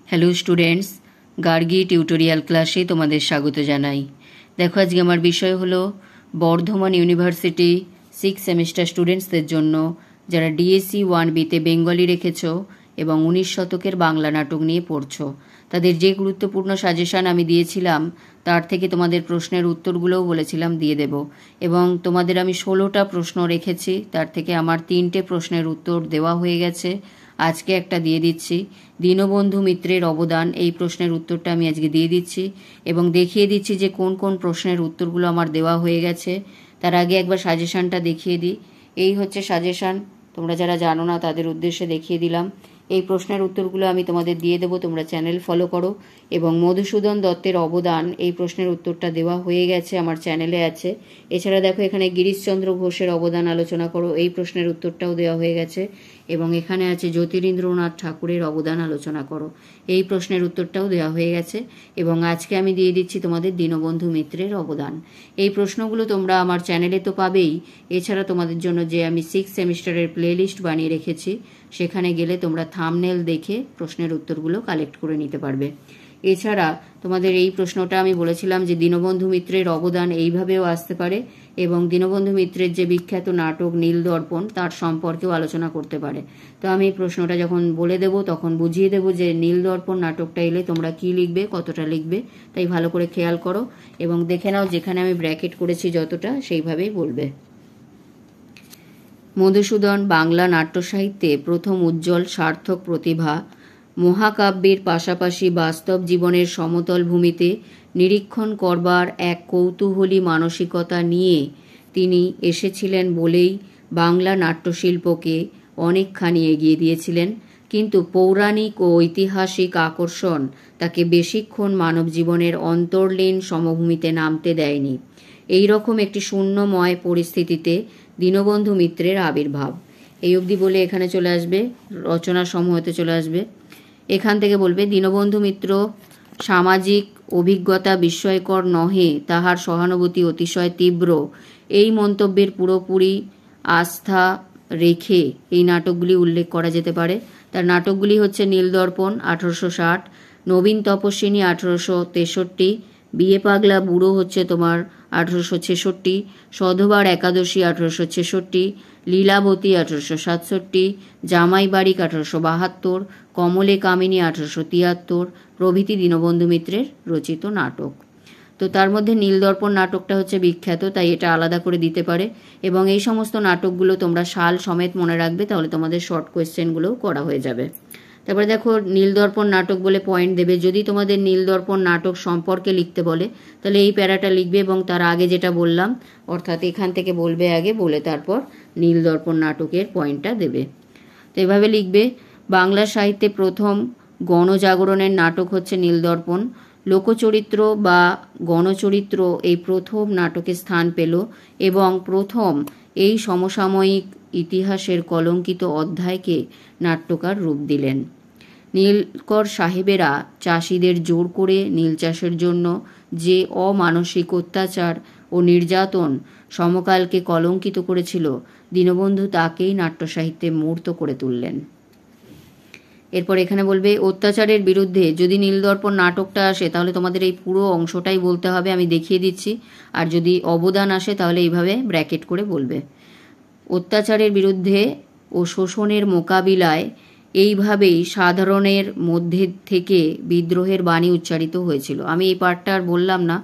Hello students, Gargi tutorial ক্লাসে তোমাদের স্বাগত জানাই। দেখো, আজকে আমার বিষয় হলো বর্ধমান ইউনিভার্সিটি 6 সেমিস্টার স্টুডেন্টসদের জন্য যারা ডিএসসি 1বিতে বেঙ্গলি রেখেছো এবং 19 শতকের বাংলা নাটক নিয়ে পড়ছো, তাদের যে গুরুত্বপূর্ণ সাজেশান আমি দিয়েছিলাম তার থেকে তোমাদের প্রশ্নের উত্তরগুলোও বলেছিলাম দিয়ে দেব। এবং তোমাদের আমি 16টা প্রশ্ন রেখেছি, তার থেকে আমার 3টে প্রশ্নের উত্তর দেওয়া হয়ে গেছে। আজকে একটা দিয়ে দিচ্ছি, দীনবন্ধু মিত্রের অবদান, এই প্রশ্নের উত্তরটা আমি আজকে দিয়ে দিচ্ছি এবং দেখিয়ে দিচ্ছি যে কোন কোন প্রশ্নের উত্তরগুলো আমার দেওয়া হয়ে গেছে। তার আগে একবার সাজেশানটা দেখিয়ে দিই। এই হচ্ছে সাজেশান, তোমরা যারা জানো না তাদের উদ্দেশ্যে দেখিয়ে দিলাম। এই প্রশ্নের উত্তরগুলো আমি তোমাদের দিয়ে দেবো, তোমরা চ্যানেল ফলো করো। এবং মধুসূদন দত্তের অবদান, এই প্রশ্নের উত্তরটা দেওয়া হয়ে গেছে, আমার চ্যানেলে আছে। এছাড়া দেখো, এখানে গিরিশচন্দ্র ঘোষের অবদান আলোচনা করো, এই প্রশ্নের উত্তরটাও দেওয়া হয়ে গেছে। এবং এখানে আছে জ্যোতিরিন্দ্রনাথ ঠাকুরের অবদান আলোচনা করো, এই প্রশ্নের উত্তরটাও দেওয়া হয়ে গেছে। এবং আজকে আমি দিয়ে দিচ্ছি তোমাদের দীনবন্ধু মিত্রের অবদান। এই প্রশ্নগুলো তোমরা আমার চ্যানেলে তো পাবেই, এছাড়া তোমাদের জন্য যে আমি 6 সেমিস্টারের প্লেলিস্ট বানিয়ে রেখেছি, সেখানে গেলে তোমরা থাম্বনেল দেখে প্রশ্নের উত্তরগুলো কালেক্ট করে নিতে পারবে। এছাড়া তোমাদের এই প্রশ্নটা আমি বলেছিলাম যে দীনবন্ধু মিত্রের অবদান এইভাবেও আসতে পারে এবং দীনবন্ধু মিত্রের যে বিখ্যাত নাটক নীলদর্পণ, তার সম্পর্কেও আলোচনা করতে পারে। তো আমি এই প্রশ্নটা যখন বলে দেব তখন বুঝিয়ে দেব যে নীলদর্পণ নাটকটা এলে তোমরা কি লিখবে, কতটা লিখবে, তাই ভালো করে খেয়াল করো এবং দেখে নাও যেখানে আমি ব্র্যাকেট করেছি যতটা, সেইভাবেই বলবে। মধুসূদন বাংলা নাট্যসাহিত্যে প্রথম উজ্জ্বল সার্থক প্রতিভা। মহাকাব্যের পাশাপাশি বাস্তব জীবনের সমতল ভূমিতে নিরীক্ষণ করবার এক কৌতূহলী মানসিকতা নিয়ে তিনি এসেছিলেন বলেই বাংলা নাট্যশিল্পকে অনেকখানি এগিয়ে দিয়েছিলেন। কিন্তু পৌরাণিক ও ঐতিহাসিক আকর্ষণ তাকে বেশিক্ষণ মানব জীবনের অন্তর্লীন সমভূমিতে নামতে দেয়নি। এই রকম একটি শূন্যময় পরিস্থিতিতে দীনবন্ধু মিত্রের আবির্ভাব। এই অবধি বলে এখানে চলে আসবে, রচনা সমূহতে চলে আসবে। এখান থেকে বলবে, দীনবন্ধু মিত্র সামাজিক অভিজ্ঞতা বিস্ময়কর নহে, তাহার সহানুভূতি অতিশয় তীব্র। এই মন্তব্যের পুরোপুরি আস্থা রেখে এই নাটকগুলি উল্লেখ করা যেতে পারে। তার নাটকগুলি হচ্ছে নীলদর্পণ 1860, নবীন তপস্বিনী 1863, বিয়ে পাগলা বুড়ো হচ্ছে তোমার 1866, সধবার একাদশী 1866, লীলাবতী 1867, জামাই বাড়িক 1872, কমলে কামিনী 1873 প্রভৃতি দীনবন্ধু মিত্রের রচিত নাটক। তো তার মধ্যে নীলদর্পণ নাটকটা হচ্ছে বিখ্যাত, তাই এটা আলাদা করে দিতে পারে। এবং এই সমস্ত নাটকগুলো তোমরা সাল সমেত মনে রাখবে, তাহলে তোমাদের শর্ট কোয়েশ্চেনগুলোও করা হয়ে যাবে। তারপরে দেখো, নীলদর্পণ নাটক বলে পয়েন্ট দেবে। যদি তোমাদের নীলদর্পণ নাটক সম্পর্কে লিখতে বলে তাহলে এই প্যারাটা লিখবে এবং তার আগে যেটা বললাম, অর্থাৎ এখান থেকে বলবে আগে, বলে তারপর নীলদর্পণ নাটকের পয়েন্টটা দেবে। তো এভাবে লিখবে, বাংলা সাহিত্যে প্রথম গণজাগরণের নাটক হচ্ছে নীলদর্পণ। লোকচরিত্র বা গণচরিত্র এই প্রথম নাটকে স্থান পেল এবং প্রথম এই সমসাময়িক ইতিহাসের কলঙ্কিত অধ্যায়কে নাট্যকার রূপ দিলেন। নীলকর সাহেবেরা চাষিদের জোর করে নীল চাষের জন্য যে অমানসিক অত্যাচার ও নির্যাতন সমকালকে কলঙ্কিত করেছিল, দীনবন্ধু তাকেই নাট্যসাহিত্যে মূর্ত করে তুললেন। এরপর এখানে বলবে, অত্যাচারের বিরুদ্ধে যদি নীলদর্পণ নাটকটা আসে তাহলে তোমাদের এই পুরো অংশটাই বলতে হবে, আমি দেখিয়ে দিচ্ছি। আর যদি অবদান আসে তাহলে এইভাবে ব্র্যাকেট করে বলবে। অত্যাচারের বিরুদ্ধে ও শোষণের মোকাবিলায় এইভাবেই সাধারণের মধ্যে থেকে বিদ্রোহের বাণী উচ্চারিত হয়েছিল। আমি এই পার্টটা আর বললাম না,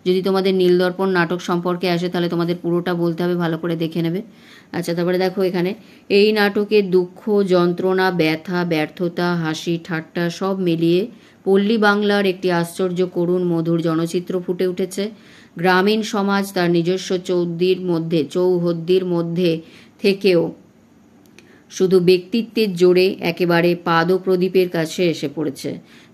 যদি তোমাদের নীলদর্পণ নাটক সম্পর্কে আসে তাহলে তোমাদের পুরোটা বলতে হবে, ভালো করে দেখে নেবে। আচ্ছা, তারপরে দেখো এখানে, এই নাটকে দুঃখ, যন্ত্রণা, ব্যথা, ব্যর্থতা, হাসি, ঠাট্টা সব মিলিয়ে পল্লী বাংলার একটি আশ্চর্য করুণ মধুর জনচিত্র ফুটে উঠেছে। গ্রামীণ সমাজ তার নিজস্ব চৌহদ্দির মধ্যে থেকেও শুধু ব্যক্তিত্বের জোরে একেবারে পাদপ্রদীপের কাছে এসে পড়েছে।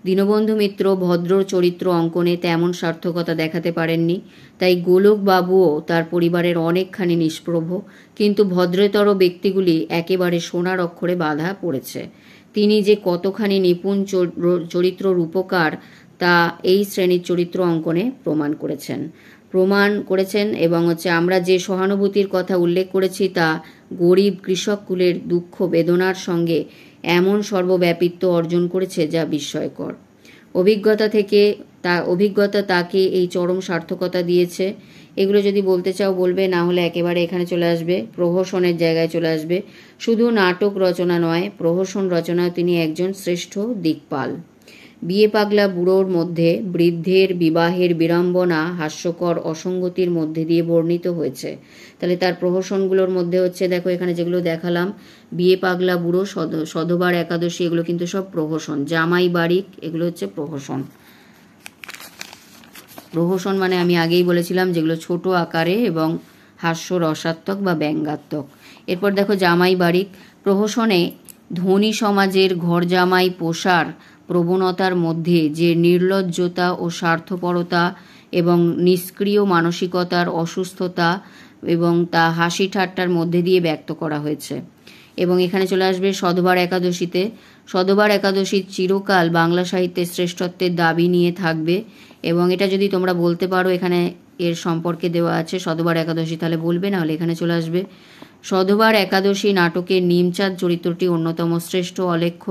দীনবন্ধু মিত্র ভদ্র চরিত্র অঙ্কনে তেমন সার্থকতা দেখাতে পারেননি, তাই গোলকবাবুও তার পরিবারের অনেকখানি নিষ্প্রভ, কিন্তু ভদ্রতর ব্যক্তিগুলি একেবারে সোনার অক্ষরে বাঁধা পড়েছে। তিনি যে কতখানি নিপুণ চরিত্র রূপকার তা এই শ্রেণীর চরিত্র অঙ্কনে প্রমাণ করেছেন এবং আমরা যে সহানুভূতির কথা উল্লেখ করেছি তা গরিব কৃষক কুলের দুঃখ বেদনার সঙ্গে এমন সর্বব্যাপিত্ব অর্জন করেছে যা বিস্ময়কর। অভিজ্ঞতা তাকে এই চরম সার্থকতা দিয়েছে। এগুলো যদি বলতে চাও বলবে, না হলে একেবারে এখানে চলে আসবে, প্রহসনের জায়গায় চলে আসবে। শুধু নাটক রচনা নয়, প্রহসন রচনায় তিনি একজন শ্রেষ্ঠ দিকপাল। বিয়ে পাগলা বুড়োর মধ্যে বৃদ্ধের বিবাহের বিড়ম্বনা হাস্যকর অসঙ্গতির মধ্যে দিয়ে বর্ণিত হয়েছে। তাহলে তার প্রহসনগুলোর মধ্যে হচ্ছে, দেখো এখানে যেগুলো দেখালাম, বিয়ে পাগলা বুড়ো, সধবার একাদশী, এগুলো কিন্তু সব প্রহসন। জামাই বাড়িক, এগুলো হচ্ছে প্রহসন। প্রহসন মানে আমি আগেই বলেছিলাম যেগুলো ছোট আকারে এবং হাস্য রসাত্মক বা ব্যঙ্গাত্মক। এরপর দেখো জামাই বাড়িক। প্রহসনে ধনী সমাজের ঘর জামাই পোষার প্রবণতার মধ্যে যে নির্লজ্জতা ও স্বার্থপরতা এবং নিষ্ক্রিয় মানসিকতার অসুস্থতা এবং তা হাসি ঠাট্টার মধ্যে দিয়ে ব্যক্ত করা হয়েছে। এবং এখানে চলে আসবে সধবার একাদশীতে। সধবার একাদশী চিরকাল বাংলা সাহিত্যের শ্রেষ্ঠত্বের দাবি নিয়ে থাকবে, এবং এটা যদি তোমরা বলতে পারো এখানে এর সম্পর্কে দেওয়া আছে সধবার একাদশী, তাহলে বলবে, না হলে এখানে চলে আসবে। সধবার একাদশী নাটকের নিমচাঁদ চরিত্রটি অন্যতম শ্রেষ্ঠ অলেখ্য।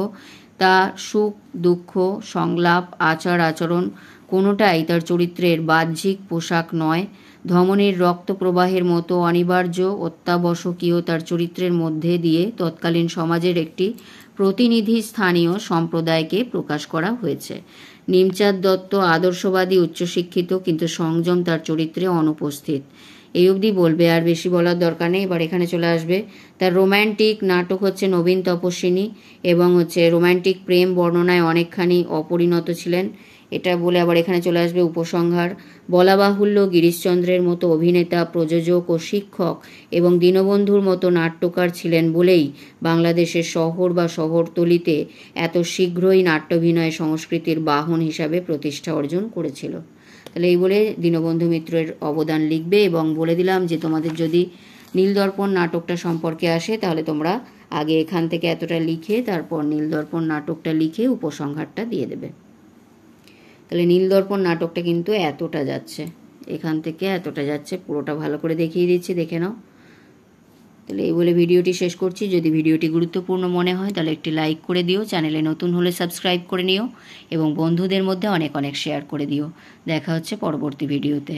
তা সুখ দুঃখ সংলাপ আচার আচরণ কোনোটাই তার চরিত্রের বাহ্যিক পোশাক নয়। ধমনীর রক্ত প্রবাহের মতো অনিবার্য অত্যাবশ্যকীয় তার চরিত্রের মধ্যে দিয়ে তৎকালীন সমাজের একটি প্রতিনিধি স্থানীয় সম্প্রদায়কে প্রকাশ করা হয়েছে। নিমচাঁদ দত্ত আদর্শবাদী, উচ্চশিক্ষিত, কিন্তু সংযম তার চরিত্রে অনুপস্থিত। এই অবধি বলবে, আর বেশি বলার দরকার নেই। এবার এখানে চলে আসবে তার রোম্যান্টিক নাটক হচ্ছে নবীন তপস্বিনী, এবং হচ্ছে রোম্যান্টিক প্রেম বর্ণনায় অনেকখানি অপরিণত ছিলেন, এটা বলে আবার এখানে চলে আসবে উপসংহার। বলা বাহুল্য, গিরিশচন্দ্রের মতো অভিনেতা, প্রযোজক ও শিক্ষক এবং দীনবন্ধুর মতো নাট্যকার ছিলেন বলেই বাংলাদেশের শহর বা শহরতলিতে এত শীঘ্রই নাট্যাভিনয় সংস্কৃতির বাহন হিসাবে প্রতিষ্ঠা অর্জন করেছিল। তাহলে এই বলে দীনবন্ধু মিত্রের অবদান লিখবে, এবং বলে দিলাম যে তোমাদের যদি নীলদর্পণ নাটকটা সম্পর্কে আসে তাহলে তোমরা আগে এখান থেকে এতটা লিখে তারপর নীলদর্পণ নাটকটা লিখে উপসংহারটা দিয়ে দেবে। তাহলে নীলদর্পণ নাটকটা কিন্তু এতটা যাচ্ছে, এখান থেকে এতটা যাচ্ছে, পুরোটা ভালো করে দেখিয়ে দিচ্ছি, দেখে নাও। তাহলে এই বলে ভিডিওটি শেষ করছি। যদি ভিডিওটি গুরুত্বপূর্ণ মনে হয় তাহলে একটি লাইক করে দিও, চ্যানেলে নতুন হলে সাবস্ক্রাইব করে নিও, এবং বন্ধুদের মধ্যে অনেক অনেক শেয়ার করে দিও। দেখা হচ্ছে পরবর্তী ভিডিওতে।